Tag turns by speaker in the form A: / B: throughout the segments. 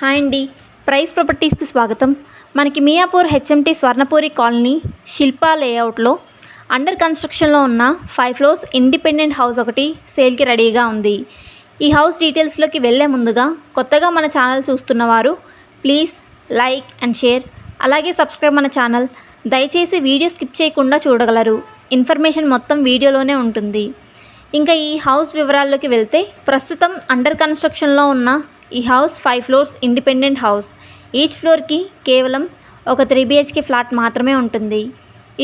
A: Hi అండి, price ప్రాపర్టీస్కి స్వాగతం. మనకి మియాపూర్ హెచ్ఎంటీ స్వర్ణపూరి కాలనీ శిల్పా లేఅవుట్లో అండర్ కన్స్ట్రక్షన్లో ఉన్న 5 ఫ్లోర్స్ ఇండిపెండెంట్ హౌస్ ఒకటి సేల్కి రెడీగా ఉంది. ఈ హౌస్ డీటెయిల్స్లోకి వెళ్ళే ముందుగా కొత్తగా మన ఛానల్ చూస్తున్నవారు ప్లీజ్ లైక్ అండ్ షేర్, అలాగే సబ్స్క్రైబ్ మన ఛానల్. దయచేసి వీడియో స్కిప్ చేయకుండా చూడగలరు. ఇన్ఫర్మేషన్ మొత్తం వీడియోలోనే ఉంటుంది. ఇంకా ఈ హౌస్ వివరాల్లోకి వెళ్తే, ప్రస్తుతం అండర్ కన్స్ట్రక్షన్లో ఉన్న ఈ house 5 floors independent house. Each ఫ్లోర్కి కేవలం ఒక 3 BHK ఫ్లాట్ మాత్రమే ఉంటుంది.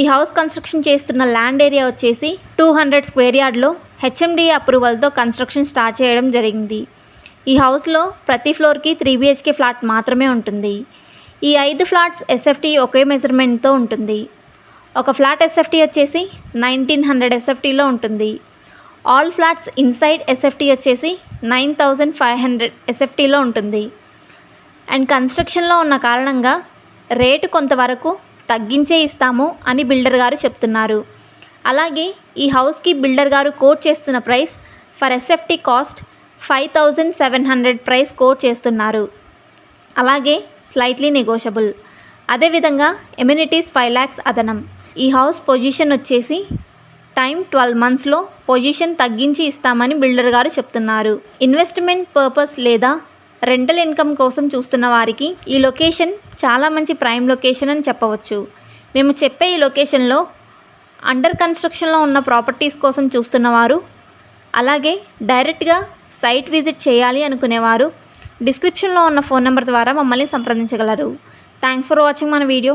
A: ఈ హౌస్ కన్స్ట్రక్షన్ చేస్తున్న ల్యాండ్ ఏరియా వచ్చేసి 200 స్క్వేర్ యార్డ్లో హెచ్ఎండిఏ అప్రూవల్తో కన్స్ట్రక్షన్ స్టార్ట్ చేయడం జరిగింది. ఈ హౌస్లో ప్రతి ఫ్లోర్కి 3 BHK ఫ్లాట్ మాత్రమే ఉంటుంది. ఈ 5 ఫ్లాట్స్ ఎస్ఎఫ్టీ ఒకే మెజర్మెంట్తో ఉంటుంది. ఒక ఫ్లాట్ ఎస్ఎఫ్టీ వచ్చేసి 1900 ఎస్ఎఫ్టీలో ఉంటుంది. ఆల్ ఫ్లాట్స్ ఇన్సైడ్ ఎస్ఎఫ్టీ వచ్చేసి 9500 ఎస్ఎఫ్టీలో ఉంటుంది. అండ్ కన్స్ట్రక్షన్లో ఉన్న కారణంగా రేటు కొంతవరకు తగ్గించే ఇస్తాము అని బిల్డర్ గారు చెప్తున్నారు. అలాగే ఈ హౌస్కి బిల్డర్ గారు కోట్ చేస్తున్న price for SFT cost 5700 price coat చేస్తున్నారు. అలాగే స్లైట్లీ నెగోషియబుల్. అదేవిధంగా ఎమ్యూనిటీస్ 5 lakhs అదనం. ఈ హౌస్ పొజిషన్ వచ్చేసి టైం 12 monthsలో పొజిషన్ తగ్గించి ఇస్తామని బిల్డర్ గారు చెప్తున్నారు. ఇన్వెస్ట్మెంట్ పర్పస్ లేదా రెంటల్ ఇన్కమ్ కోసం చూస్తున్న వారికి ఈ లొకేషన్ చాలా మంచి ప్రైమ్ లొకేషన్ అని చెప్పవచ్చు. మేము చెప్పే ఈ లొకేషన్లో అండర్ కన్స్ట్రక్షన్లో ఉన్న ప్రాపర్టీస్ కోసం చూస్తున్నవారు, అలాగే డైరెక్ట్గా సైట్ విజిట్ చేయాలి అనుకునేవారు డిస్క్రిప్షన్లో ఉన్న ఫోన్ నెంబర్ ద్వారా మమ్మల్ని సంప్రదించగలరు. థ్యాంక్స్ ఫర్ వాచింగ్ మన వీడియో.